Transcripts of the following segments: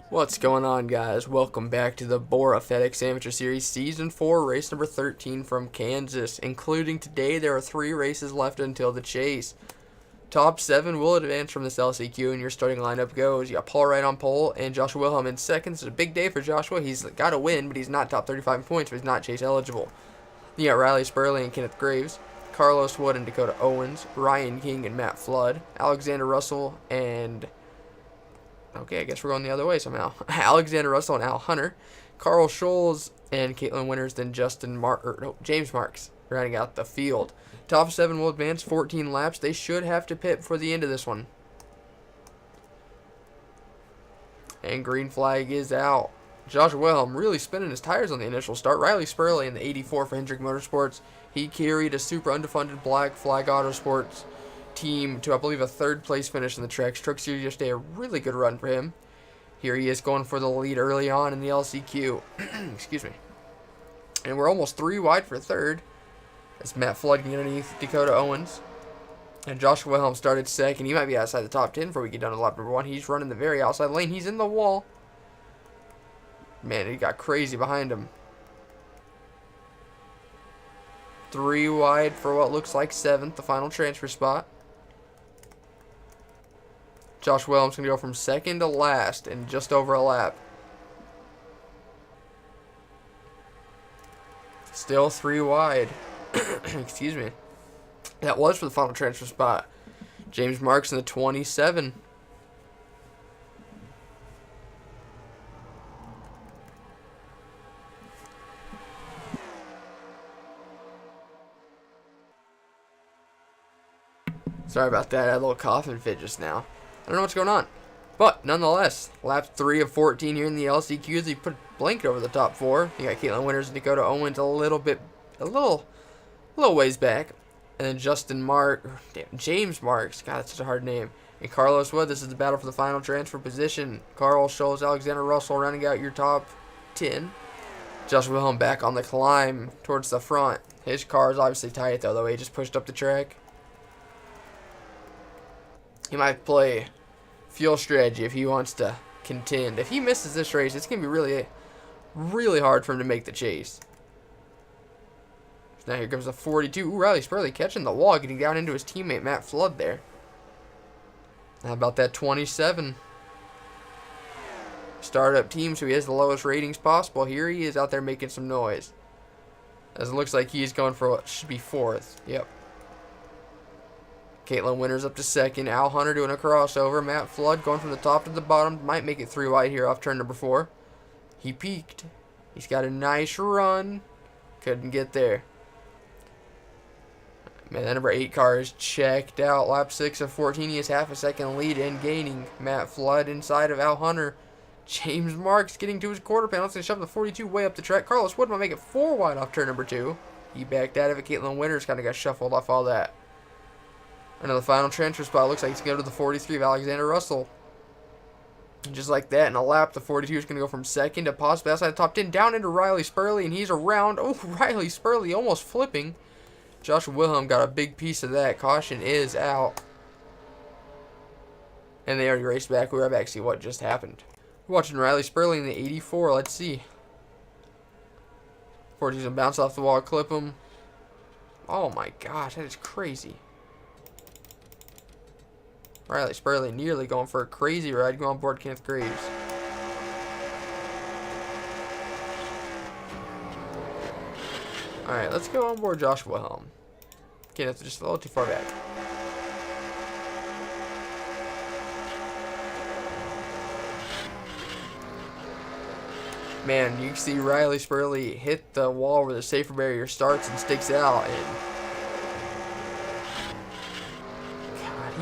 What's going on, guys? Welcome back to the BORA FedEx Amateur Series Season 4, race number 13 from Kansas. Including today, there are 3 races left until the chase. Top 7 will advance from this LCQ, and your starting lineup goes. You got Paul Wright on pole and Joshua Wilhelm in second. This is a big day for Joshua. He's got to win, but he's not top 35 points, but he's not chase eligible. You got Riley Spurley and Kenneth Graves, Carlos Wood and Dakota Owens, Ryan King and Matt Flood, Alexander Russell and... okay, I guess we're going the other way somehow. Alexander Russell and Al Hunter, Carl Scholes and Caitlin Winters, then James Marks rounding out the field. Top 7 will advance 14 laps. They should have to pit before the end of this one. And green flag is out. Joshua Wilhelm really spinning his tires on the initial start. Riley Spurley in the 84 for Hendrick Motorsports. He carried a super underfunded Black Flag Autosports team to, I believe, a 3rd place finish in the Truck Series yesterday. A really good run for him. Here he is going for the lead early on in the LCQ. Excuse me. And we're almost 3 wide for 3rd. As Matt Flood can get underneath Dakota Owens. And Joshua Wilhelm started 2nd. He might be outside the top 10 before we get down to lap number 1. He's running the very outside lane. He's in the wall. Man, he got crazy behind him. 3 wide for what looks like 7th, the final transfer spot. Josh Wilhelm's going to go from 2nd to last in just over a lap. Still 3 wide. Excuse me. That was for the final transfer spot. James Marks in the 27. Sorry about that. I had a little coughing fit just now. I don't know what's going on. But, nonetheless, lap 3 of 14 here in the LCQs. He put a blanket over the top 4. You got Caitlin Winters and Dakota Owens a little ways back. And then James Marks. God, that's such a hard name. And Carlos Wood. This is the battle for the final transfer position. Carl Scholes, Alexander Russell rounding out your top 10. Joshua Wilhelm back on the climb towards the front. His car is obviously tight, though, the way he just pushed up the track. He might play fuel strategy if he wants to contend. If he misses this race, it's going to be really, really hard for him to make the chase. So now here comes the 42. Ooh, Riley Spurley catching the wall, getting down into his teammate Matt Flood there. How about that 27? Startup team, so he has the lowest ratings possible. Here he is out there making some noise. As it looks like he's going for what should be 4th. Yep. Caitlin Winters up to 2nd. Al Hunter doing a crossover. Matt Flood going from the top to the bottom. Might make it 3 wide here off turn number 4. He peaked. He's got a nice run. Couldn't get there. Man, that number 8 car is checked out. Lap 6 of 14. He has half a second lead and gaining. Matt Flood inside of Al Hunter. James Marks getting to his quarter panel. It's going to shove the 42 way up the track. Carlos Wood might make it 4 wide off turn number 2. He backed out of it. Caitlin Winters kind of got shuffled off all that. Another final transfer spot. Looks like he's going to go to the 43 of Alexander Russell. And just like that, in a lap, the 42 is going to go from 2nd to possibly outside the top 10, down into Riley Spurley, and he's around. Oh, Riley Spurley almost flipping. Joshua Wilhelm got a big piece of that. Caution is out. And they already raced back. We're back to see what just happened. We're watching Riley Spurley in the 84. Let's see. 42's going to bounce off the wall, clip him. Oh my gosh, that is crazy. Riley Spurley nearly going for a crazy ride. Go on board Kenneth Graves. Alright, let's go on board Joshua Wilhelm. Kenneth just a little too far back. Man, you can see Riley Spurley hit the wall where the safer barrier starts and sticks out, and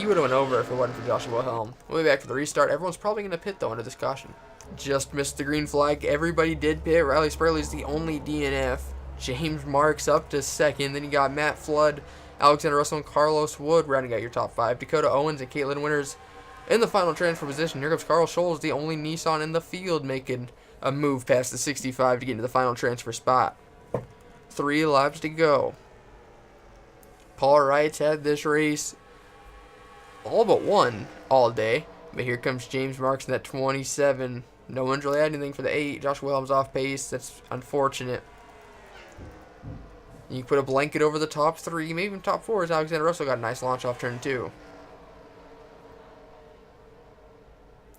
he would have went over if it wasn't for Joshua Wilhelm. We'll be back for the restart. Everyone's probably going to pit, though, under this caution. Just missed the green flag. Everybody did pit. Riley Spurley is the only DNF. James Marks up to 2nd. Then you got Matt Flood, Alexander Russell, and Carlos Wood rounding out your top 5. Dakota Owens and Caitlin Winters in the final transfer position. Here comes Carl Scholes, the only Nissan in the field, making a move past the 65 to get into the final transfer spot. 3 laps to go. Paul Wright's had this race all but one all day. But here comes James Marks in that 27. No one's really had anything for the 8. Josh Wilhelm's off pace. That's unfortunate. You can put a blanket over the top 3, maybe even top 4, as Alexander Russell got a nice launch off turn 2.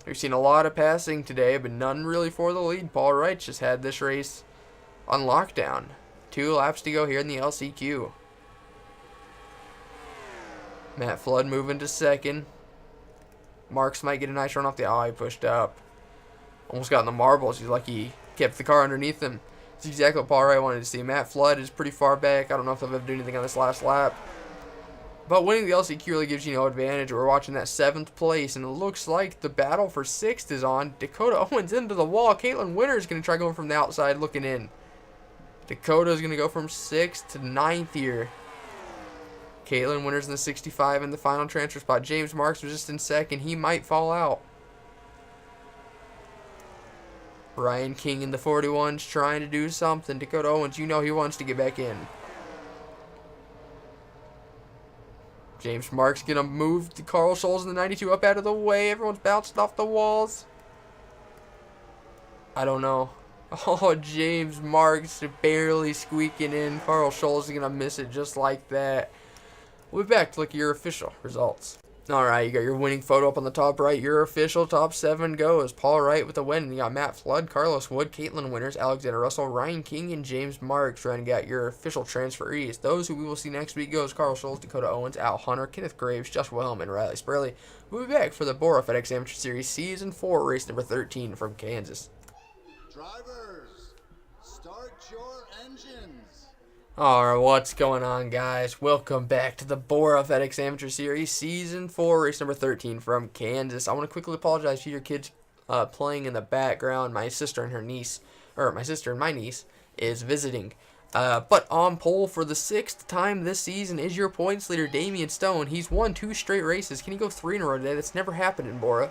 We've seen a lot of passing today, but none really for the lead. Paul Wright just had this race on lockdown. 2 laps to go here in the LCQ. Matt Flood moving to second. Marks might get a nice run off the... Oh, he pushed up. Almost got in the marbles. He's lucky he kept the car underneath him. That's exactly what Paul Wright wanted to see. Matt Flood is pretty far back. I don't know if they'll ever do anything on this last lap. But winning the LCQ really gives you no advantage. We're watching that 7th place, and it looks like the battle for 6th is on. Dakota Owens into the wall. Caitlin Winter is going to try going from the outside looking in. Dakota is going to go from 6th to 9th here. Caitlin Winter's in the 65 in the final transfer spot. James Marks was just in second. He might fall out. Ryan King in the 41's trying to do something. Dakota Owens, you know he wants to get back in. James Marks going to move the Carl Scholes in the 92 up out of the way. Everyone's bouncing off the walls. I don't know. Oh, James Marks barely squeaking in. Carl Scholes is going to miss it just like that. We'll be back to look at your official results. Alright, you got your winning photo up on the top right. Your official top 7 goes. Paul Wright with the win. You got Matt Flood, Carlos Wood, Caitlin Winters, Alexander Russell, Ryan King, and James Marks trying to get your official transferees. Those who we will see next week goes Carl Scholes, Dakota Owens, Al Hunter, Kenneth Graves, Josh Wilhelm, and Riley Spurley. We'll be back for the BORA FedEx Amateur Series Season 4, race number 13 from Kansas. Drivers, start your engines. Alright, what's going on, guys? Welcome back to the BORA FedEx Amateur Series Season 4, race number 13 from Kansas. I want to quickly apologize for your kids playing in the background. My sister and my niece is visiting. But on pole for the 6th time this season is your points leader, Damian Stone. He's won 2 straight races. Can he go 3 in a row today? That's never happened in BORA.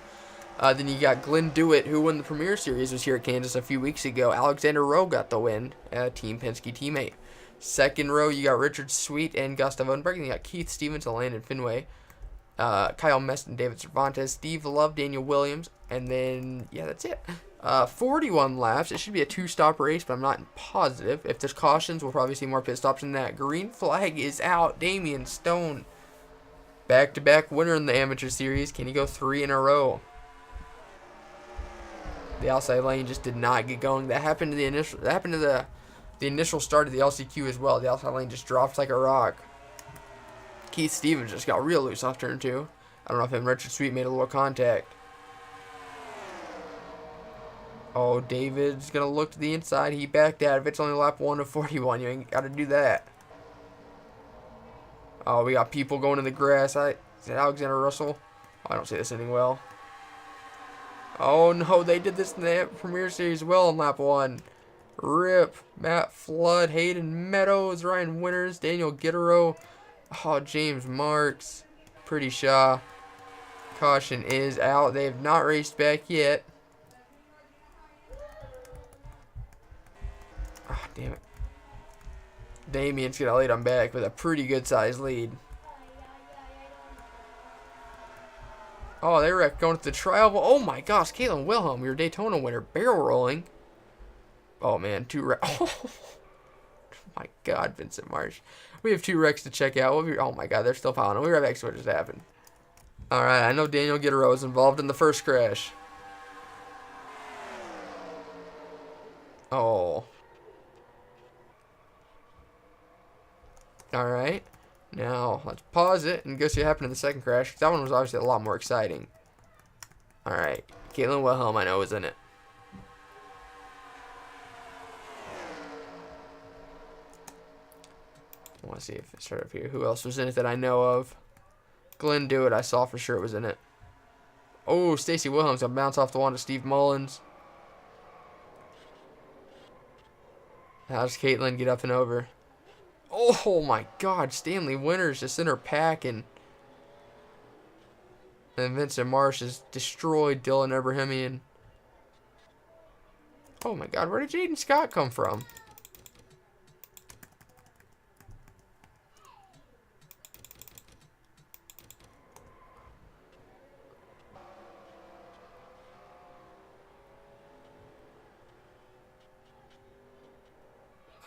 Then you got Glenn Dewitt, who won the Premier Series, was here at Kansas a few weeks ago. Alexander Rowe got the win, Team Penske teammate. 2nd row, you got Richard Sweet and Gustav Odenberg. And you got Keith Stevens and Landon Finway. Kyle Meston, David Cervantes, Steve Love, Daniel Williams. And then, yeah, that's it. 41 laps. It should be a 2-stop race, but I'm not positive. If there's cautions, we'll probably see more pit stops than that. Green flag is out. Damian Stone, back-to-back winner in the Amateur Series. Can he go 3 in a row? The outside lane just did not get going. That happened to the initial start of the LCQ as well. The outside lane just dropped like a rock. Keith Stevens just got real loose off turn 2. I don't know if him and Richard Sweet made a little contact. Oh, David's going to look to the inside. He backed out. If it's only lap 1 of 41, you ain't got to do that. Oh, we got people going in the grass. Is that Alexander Russell? Oh, I don't see this ending well. Oh, no, they did this in the Premier Series well in lap 1. Rip, Matt Flood, Hayden Meadows, Ryan Winters, Daniel Gittero, oh, James Marks, Pretty Shaw. Caution is out. They have not raced back yet. Oh, damn it. Damian's going to lead them back with a pretty good sized lead. Oh, they wrecked going to the trial. Oh my gosh, Caitlin Wilhelm, your Daytona winner, barrel rolling. Oh man, 2 wrecks. Oh my god, Vincent Marsh. We have 2 wrecks to check out. Oh my god, they're still piling on. We'll be right back to see what just happened. Alright, I know Daniel Gittero was involved in the first crash. Oh. Alright. Now, let's pause it and go see what happened in the second crash. That one was obviously a lot more exciting. Alright. Caitlin Wilhelm, I know, was in it. I want to see if it started up here. Who else was in it that I know of? Glenn Dewitt, I saw for sure was in it. Oh, Stacy Wilhelm's going to bounce off the wall to Steve Mullins. How does Caitlin get up and over? Oh my god, Stanley Winters just in her pack, and Vincent Marsh has destroyed Dylan Ebrahimian. Oh my god, where did Jaden Scott come from?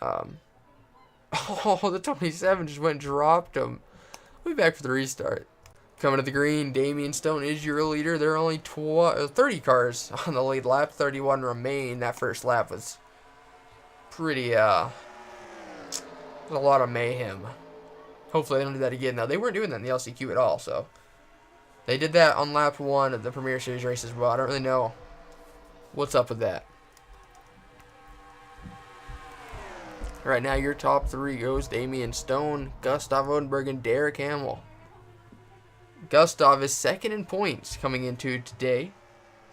Oh, the 27 just went and dropped him. We'll be back for the restart. Coming to the green, Damian Stone is your leader. There are only 30 cars on the lead lap. 31 remain. That first lap was pretty, a lot of mayhem. Hopefully they don't do that again. Now, they weren't doing that in the LCQ at all, so. They did that on lap 1 of the Premier Series race as well. I don't really know what's up with that. Right now, your top 3 goes Damian Stone, Gustav Odenberg, and Derek Hamill. Gustav is second in points coming into today.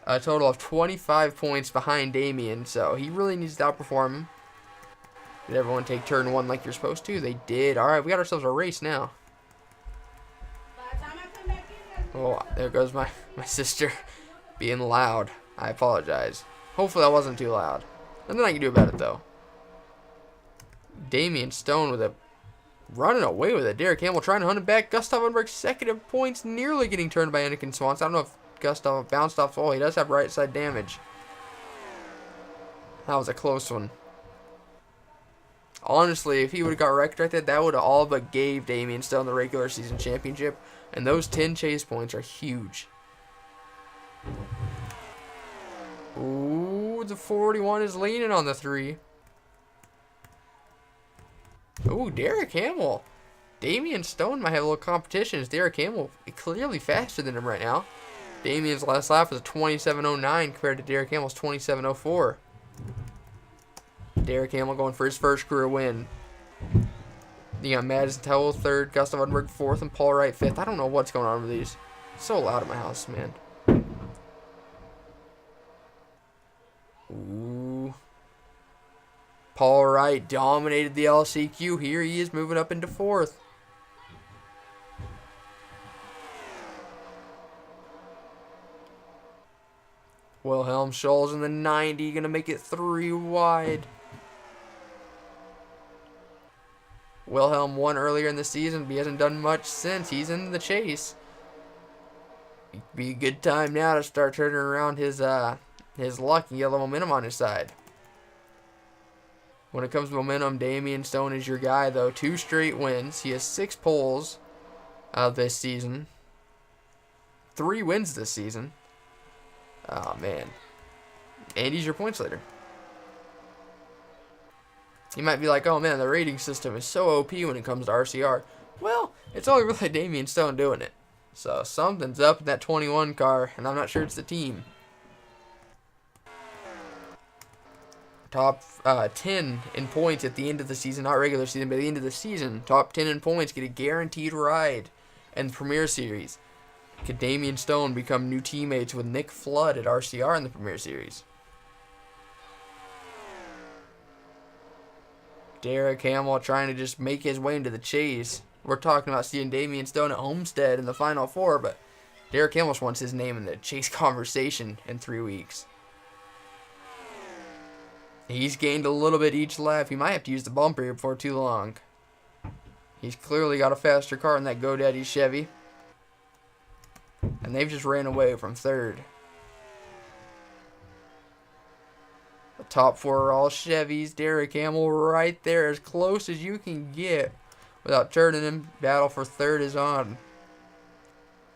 A total of 25 points behind Damian, so he really needs to outperform him. Did everyone take turn 1 like you're supposed to? They did. Alright, we got ourselves a race now. Oh, there goes my sister being loud. I apologize. Hopefully that wasn't too loud. Nothing I can do about it, though. Damian Stone with a running away with it. Derek Hamill trying to hunt him back. Gustav Odenberg second in points, nearly getting turned by Anakin Swanson. I don't know if Gustav bounced off. Oh, he does have right side damage. That was a close one. Honestly, if he would have got wrecked right there, that would have all but gave Damian Stone the regular season championship. And those 10 chase points are huge. Ooh, the 41 is leaning on the 3. Ooh, Derek Hamill. Damian Stone might have a little competition. As Derek Hamill clearly faster than him right now. Damian's last lap was a 27.09 compared to Derek Hamill's 27.04. Derek Hamill going for his first career win. You got Madison Towell third, Gustav Odenberg fourth, and Paul Wright fifth. I don't know what's going on with these. It's so loud at my house, man. Ooh. Paul Wright dominated the LCQ. Here he is moving up into fourth. Wilhelm Scholl's in the 90, going to make it 3 wide. Wilhelm won earlier in the season, but he hasn't done much since. He's in the chase. It'd be a good time now to start turning around his luck and get a little momentum on his side. When it comes to momentum, Damian Stone is your guy, though. 2 straight wins. He has 6 poles this season. 3 wins this season. Oh, man. And he's your points leader. You might be like, oh, man, the rating system is so OP when it comes to RCR. Well, it's only really Damian Stone doing it. So something's up in that 21 car, and I'm not sure it's the team. Top 10 in points at the end of the season, not regular season, but at the end of the season. Top 10 in points get a guaranteed ride in the Premier Series. Could Damian Stone become new teammates with Nick Flood at RCR in the Premier Series? Derek Hamill trying to just make his way into the chase. We're talking about seeing Damian Stone at Homestead in the Final Four, but Derek Hamill just wants his name in the chase conversation in 3 weeks. He's gained a little bit each lap. He might have to use the bumper here before too long. He's clearly got a faster car in that GoDaddy Chevy. And they've just ran away from third. The top 4 are all Chevys. Derek Hamill right there, as close as you can get without turning him. Battle for third is on.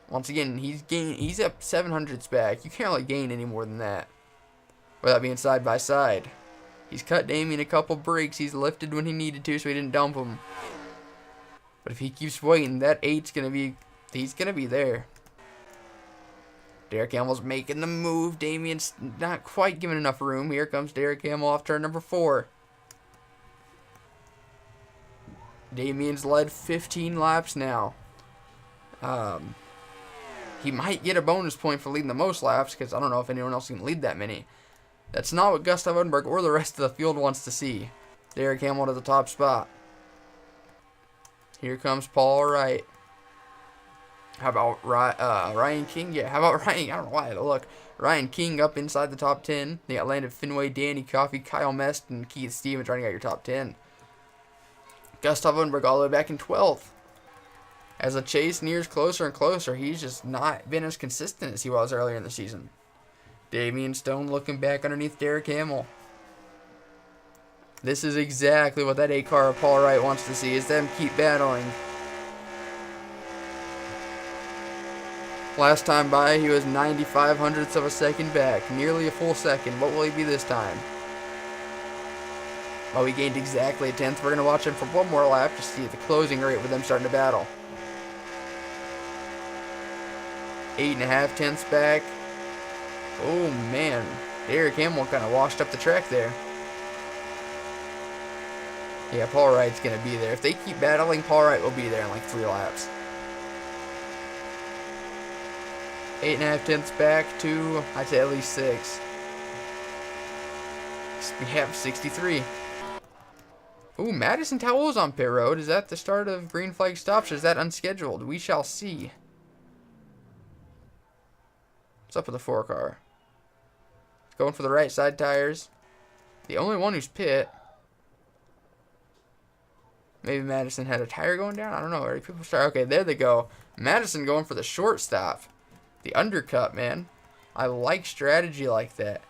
Once again, he's up 700s back. You can't really gain any more than that without being side by side. He's cut Damian a couple breaks. He's lifted when he needed to, so he didn't dump him. But if he keeps waiting, that 8's he's gonna be there. Derek Hamill's making the move. Damian's not quite giving enough room. Here comes Derek Hamill off turn number 4. Damian's led 15 laps now. He might get a bonus point for leading the most laps, because I don't know if anyone else can lead that many. That's not what Gustav Odenberg or the rest of the field wants to see. Derek Hamill to the top spot. Here comes Paul Wright. How about Ryan King? Yeah, how about Ryan? I don't know why I had to look. Ryan King up inside the top 10. They got Landon Finway, Danny Coffey, Kyle Mest, and Keith Stevens running out your top 10. Gustav Odenberg all the way back in 12th. As the chase nears closer and closer, he's just not been as consistent as he was earlier in the season. Damian Stone looking back underneath Derek Hamill. This is exactly what that 8 car of Paul Wright wants to see, is them keep battling. Last time by, he was 95 hundredths of a second back, nearly a full second. What will he be this time? Oh, he gained exactly a tenth. We're going to watch him for one more lap to see the closing rate with them starting to battle. 8.5 tenths back. Oh, man. Derek Hamill kind of washed up the track there. Yeah, Paul Wright's going to be there. If they keep battling, Paul Wright will be there in like 3 laps. 8.5 tenths back to, I'd say, at least 6. We have 63. Ooh, Madison Towell's on pit road. Is that the start of green flag stops, or is that unscheduled? We shall see. What's up with the 4 car? Going for the right side tires. The only one who's pit. Maybe Madison had a tire going down. I don't know. People start. Okay, there they go. Madison going for the short stop. The undercut, man. I like strategy like that.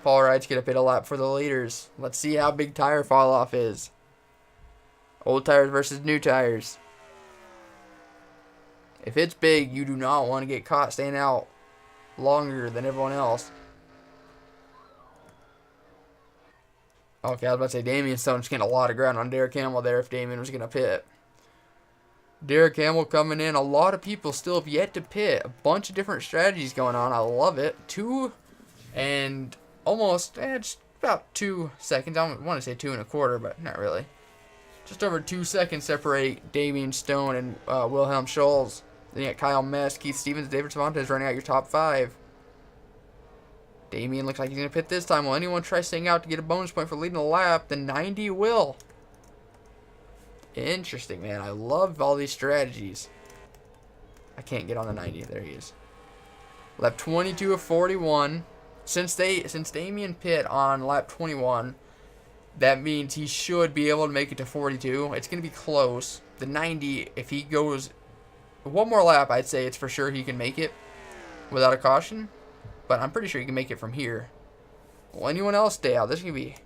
Paul Wright's going to pit a lap for the leaders. Let's see how big tire fall off is. Old tires versus new tires. If it's big, you do not want to get caught staying out longer than everyone else. Okay, I was about to say Damian Stone's getting a lot of ground on Derek Hamill there if Damian was going to pit. Derek Hamill coming in. A lot of people still have yet to pit. A bunch of different strategies going on. I love it. 2 and almost, just about 2 seconds. I want to say 2 1/4, but not really. Just over 2 seconds separate Damian Stone and Wilhelm Scholz. Then you got Kyle Mess, Keith Stevens, David Cervantes running out your top 5. Damian looks like he's going to pit this time. Will anyone try staying out to get a bonus point for leading the lap? The 90 will. Interesting, man. I love all these strategies. I can't get on the 90. There he is. Lap 22 of 41. Since Damian pit on lap 21, that means he should be able to make it to 42. It's going to be close. The 90, if he goes one more lap, I'd say it's for sure he can make it without a caution. But I'm pretty sure he can make it from here. Will anyone else stay out? This is going to be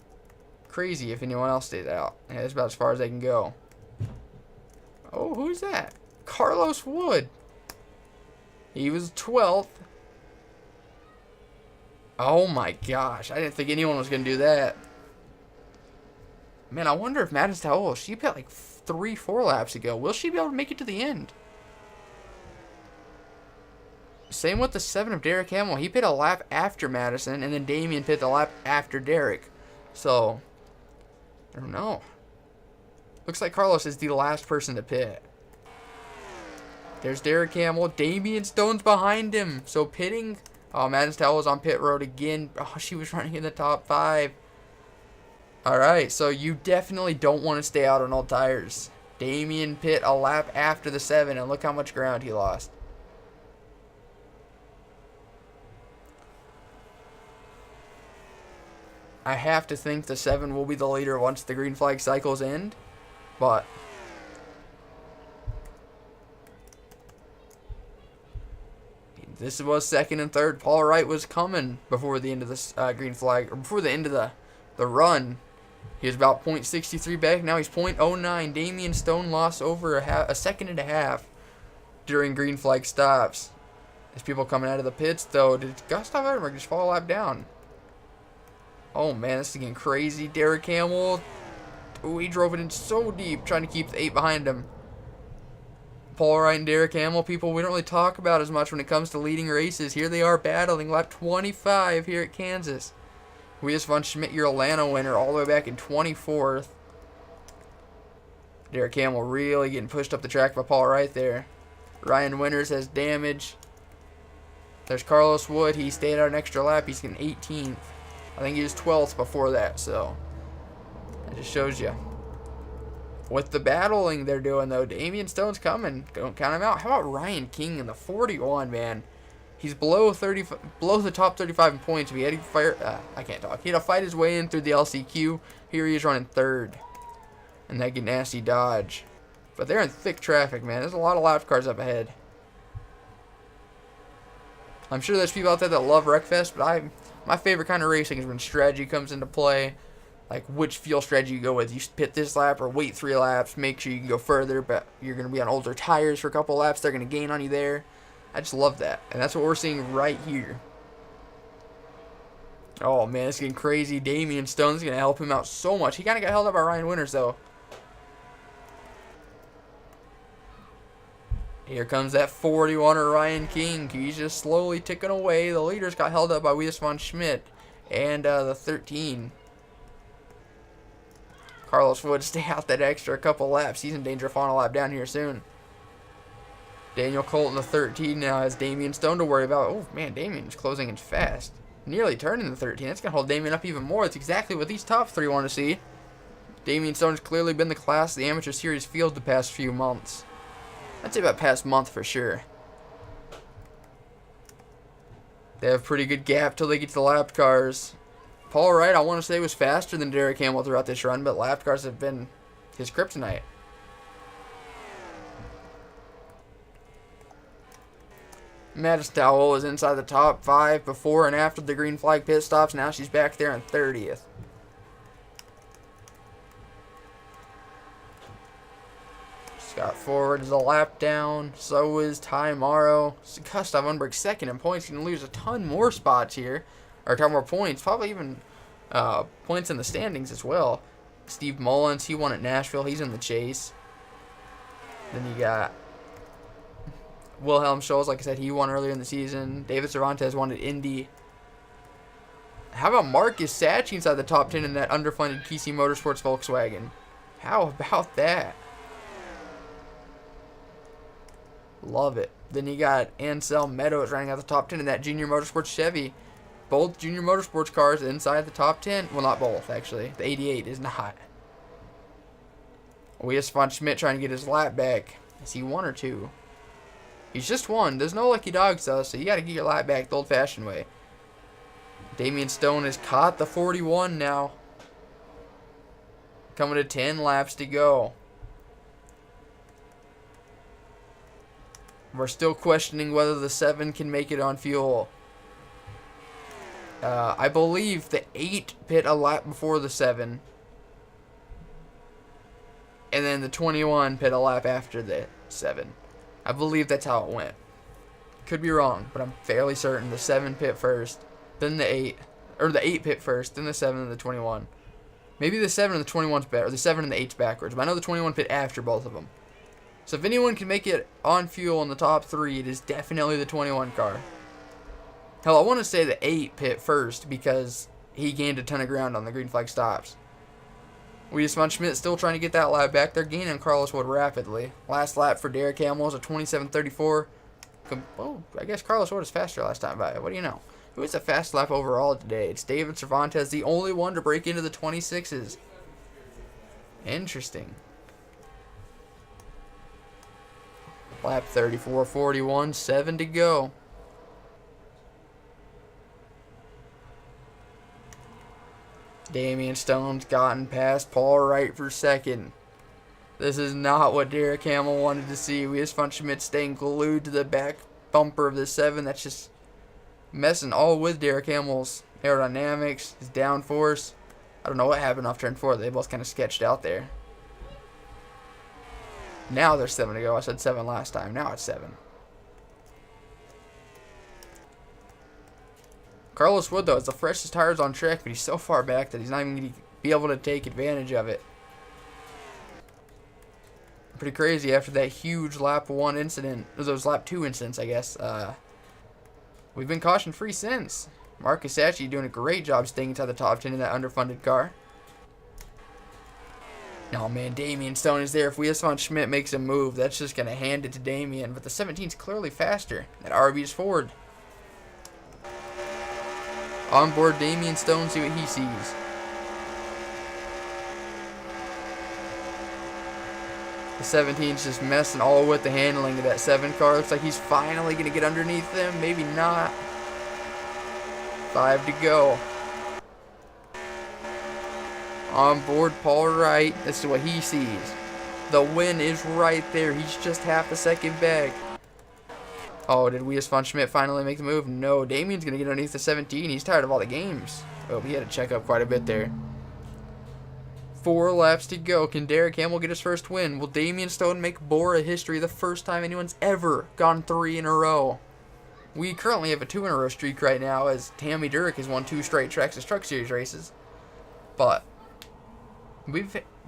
crazy if anyone else stays out. Yeah, that's about as far as they can go. Oh, who's that? Carlos Wood. He was 12th. Oh my gosh. I didn't think anyone was going to do that. Man, I wonder if Madison Towell, she pit like 3-4 laps ago. Will she be able to make it to the end? Same with the 7 of Derek Hamill. He pit a lap after Madison, and then Damian pit the lap after Derek. So, I don't know. Looks like Carlos is the last person to pit. There's Derek Hamill. Damian Stone's behind him. So pitting. Oh, Madison Towell was on pit road again. Oh, she was running in the top 5. Alright, so you definitely don't want to stay out on old tires. Damian pit a lap after the 7, and look how much ground he lost. I have to think the 7 will be the leader once the green flag cycles end, but this was 2nd and 3rd. Paul Wright was coming before the end of this green flag, or before the end of the run. He was about 0.63 back. Now he's 0.09. Damian Stone lost over a second and a half during green flag stops. There's people coming out of the pits, though. Did Gustav Edberg just fall a lap down? Oh, man, this is getting crazy. Derek Hamill. Oh, he drove it in so deep, trying to keep the 8 behind him. Paul Wright and Derek Hamill, people we don't really talk about as much when it comes to leading races. Here they are battling lap 25 here at Kansas. Luis von Schmidt, your Atlanta winner, all the way back in 24th. Derek Hamill really getting pushed up the track by Paul Wright there. Ryan Winters has damage. There's Carlos Wood. He stayed out an extra lap. He's getting 18th. I think he was 12th before that, so that just shows you. With the battling they're doing, though, Damian Stone's coming. Don't count him out. How about Ryan King in the 41, man? He's below the top 35 in points. He had to fire. I can't talk. He had to fight his way in through the LCQ. Here he is running 3rd. And that nasty dodge. But they're in thick traffic, man. There's a lot of lap cars up ahead. I'm sure there's people out there that love Wreckfest, but My favorite kind of racing is when strategy comes into play. Like which fuel strategy you go with. You pit this lap or wait 3 laps. Make sure you can go further, but you're going to be on older tires for a couple laps. They're going to gain on you there. I just love that. And that's what we're seeing right here. Oh, man, it's getting crazy. Damian Stone's going to help him out so much. He kind of got held up by Ryan Winters, though. Here comes that 41er Ryan King. He's just slowly ticking away. The leaders got held up by Wies von Schmidt and the 13. Carlos Wood stay out that extra couple laps. He's in danger of falling a lap down here soon. Daniel Colton, the 13, now has Damian Stone to worry about. Oh, man, Damian's closing in fast. Nearly turning the 13. That's going to hold Damian up even more. That's exactly what these top 3 want to see. Damian Stone's clearly been the class of the Amateur Series field the past few months. I'd say about past month for sure. They have pretty good gap till they get to the lapped cars. Paul Wright, I want to say, was faster than Derek Hamill throughout this run, but lapped cars have been his kryptonite. Madison Dowell was inside the top 5 before and after the green flag pit stops. Now she's back there in 30th. Scott Ford is a lap down. So is Ty Morrow. Gustav Unberg second in points. Going to lose a ton more spots here. Or a ton more points. Probably even points in the standings as well. Steve Mullins, he won at Nashville. He's in the chase. Then you got Wilhelm Scholz, like I said, he won earlier in the season. David Cervantes won at Indy. How about Marcus Sacchi inside the top 10 in that underfunded KC Motorsports Volkswagen? How about that? Love it. Then you got Ansel Meadows running out the top 10 in that Junior Motorsports Chevy. Both Junior Motorsports cars inside the top 10. Well, not both, actually. The 88 is not. Wies von Schmidt trying to get his lap back. Is he 1 or 2? He's just 1. There's no lucky dogs, though, so you got to get your lap back the old-fashioned way. Damian Stone has caught the 41 now. Coming to 10 laps to go. We're still questioning whether the 7 can make it on fuel. I believe the 8 pit a lap before the 7. And then the 21 pit a lap after the 7. I believe that's how it went. Could be wrong, but I'm fairly certain the 7 pit first, then the 8. Or the 8 pit first, then the 7 and the 21. Maybe the 7 and the 21's better, or the 7 and the 8's backwards. But I know the 21 pit after both of them. So if anyone can make it on fuel in the top 3, it is definitely the 21 car. Hell, I want to say the 8 pit first because he gained a ton of ground on the green flag stops. Wies von Schmidt still trying to get that lap back. They're gaining Carlos Wood rapidly. Last lap for Derek Hamill was a 27:34. Oh, I guess Carlos Wood is faster last time by. What do you know? Who is the fast lap overall today? It's David Cervantes, the only one to break into the 26s. Interesting. Lap 34:41, 7 to go. Damian Stone's gotten past Paul Wright for second. This is not what Derek Hamill wanted to see. Wies von Schmidt staying glued to the back bumper of the 7. That's just messing all with Derek Hamill's aerodynamics, his downforce. I don't know what happened off turn 4. They both kind of sketched out there. Now there's 7 to go. I said 7 last time. Now it's 7. Carlos Wood, though, has the freshest tires on track, but he's so far back that he's not even going to be able to take advantage of it. Pretty crazy after that huge lap 1 incident. Those lap 2 incidents, I guess. We've been caution-free since. Marcus Sacchi doing a great job staying inside the top 10 in that underfunded car. Oh, man, Damian Stone is there. If Wies von Schmidt makes a move, that's just going to hand it to Damian. But the 17's clearly faster. That RB's forward. On board Damian Stone, see what he sees. The 17's just messing all with the handling of that 7 car. Looks like he's finally going to get underneath them. Maybe not. 5 to go. On board Paul Wright. This is what he sees. The win is right there. He's just half a second back. Oh, did Wias von Schmidt finally make the move? No, Damien's going to get underneath the 17. He's tired of all the games. Oh, he had to check up quite a bit there. 4 laps to go. Can Derek Hamill get his first win? Will Damien Stone make BORA history the first time anyone's ever gone 3 in a row? We currently have a 2-in-a-row streak right now as Tammy Durek has won 2 straight Traxxas Truck Series races. But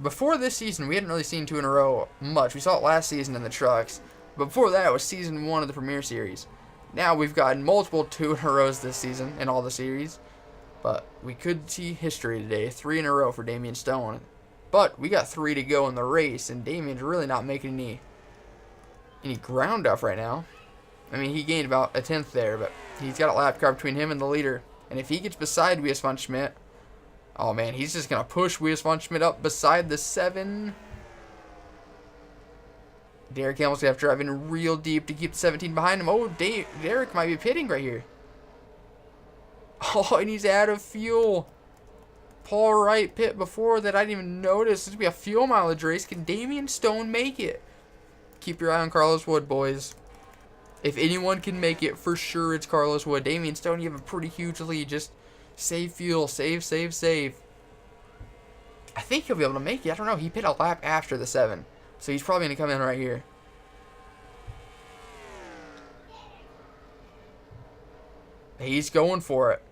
before this season, we hadn't really seen 2 in a row much. We saw it last season in the trucks. But before that, it was season 1 of the Premier Series. Now we've gotten multiple 2 in a rows this season in all the series. But we could see history today. 3 in a row for Damien Stone. But we got 3 to go in the race, and Damien's really not making any ground up right now. I mean, he gained about a 10th there, but he's got a lap car between him and the leader. And if he gets beside Wias von Schmidt, oh man, he's just going to push Wias von Schmidt up beside the 7. Derek Hamill's going to have to drive in real deep to keep the 17 behind him. Oh, Derek might be pitting right here. Oh, and he's out of fuel. Paul Wright pit before that. I didn't even notice. This will be a fuel mileage race. Can Damien Stone make it? Keep your eye on Carlos Wood, boys. If anyone can make it, for sure it's Carlos Wood. Damien Stone, you have a pretty huge lead. Just save fuel. Save, save, save. I think he'll be able to make it. I don't know. He pit a lap after the 7. So he's probably going to come in right here. He's going for it.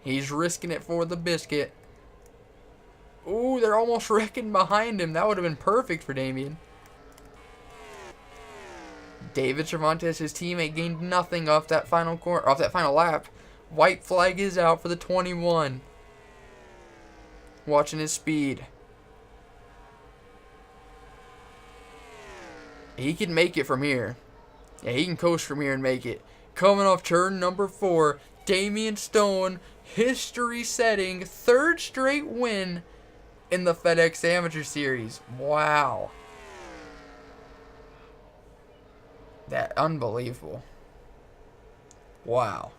He's risking it for the biscuit. Ooh, they're almost wrecking behind him. That would have been perfect for Damien. David Cervantes, his teammate, gained nothing off that final lap. White flag is out for the 21. Watching his speed. He can make it from here. Yeah, he can coast from here and make it. Coming off turn number 4, Damien Stone, history-setting 3rd straight win in the FedEx Amateur Series. Wow. That unbelievable. Wow.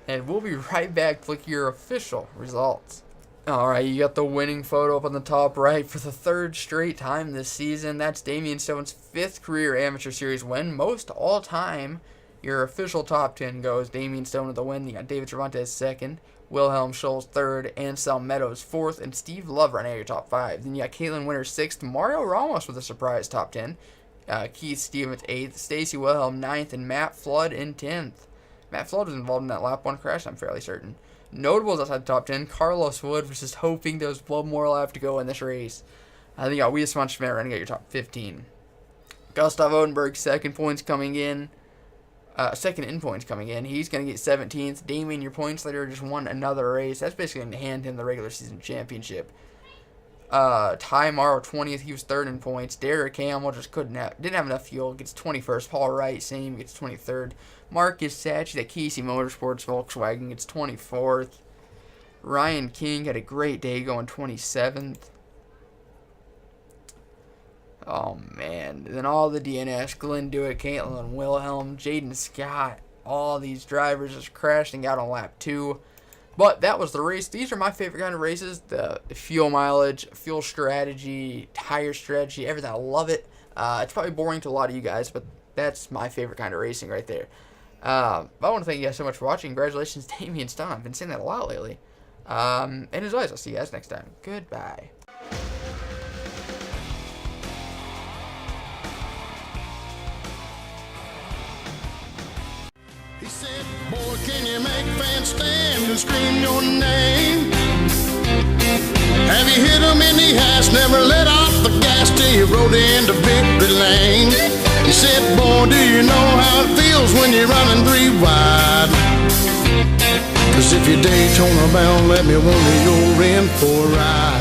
And we'll be right back to look at your official results. Alright, you got the winning photo up on the top right for the 3rd straight time this season. That's Damien Stone's 5th career Amateur Series win, most all time. Your official top 10 goes Damien Stone with the win. You got David Cervantes 2nd, Wilhelm Schultz 3rd, Anselm Meadows 4th, and Steve Love right now your top 5. Then you got Caitlin Winter 6th, Mario Ramos with a surprise top 10, Keith Stevens 8th, Stacy Wilhelm 9th, and Matt Flood in 10th. Matt Flood was involved in that lap 1 crash, I'm fairly certain. Notables outside the top 10, Carlos Wood was just hoping there was one more lap to go in this race. Then you got Wias von Schmidt running at your top 15. Gustav Odenberg, 2nd points coming in. 2nd in points coming in. He's going to get 17th. Damien, your points leader, just won another race. That's basically going to hand him the regular season championship. Ty Morrow, 20th. He was 3rd in points. Derek Hamill just didn't have enough fuel. Gets 21st. Paul Wright, same. Gets 23rd. Marcus Satch at Casey Motorsports Volkswagen gets 24th. Ryan King had a great day going 27th. Oh, man. Then all the DNS, Glenn Dewitt, Caitlin Wilhelm, Jaden Scott, all these drivers just crashing out on lap 2. But that was the race. These are my favorite kind of races. The fuel mileage, fuel strategy, tire strategy, everything. I love it. It's probably boring to a lot of you guys, but that's my favorite kind of racing right there. I want to thank you guys so much for watching. Congratulations, Damien Stone. I've been saying that a lot lately. And as always, I'll see you guys next time. Goodbye. He said, boy, can you make fans stand and scream your name? Have you hit him in the ass, never let off the gas till you rode into victory lane? He said, boy, do you know how it feels when you're running 3 wide? Cause if you're Daytona bound, let me wonder you're in for a ride.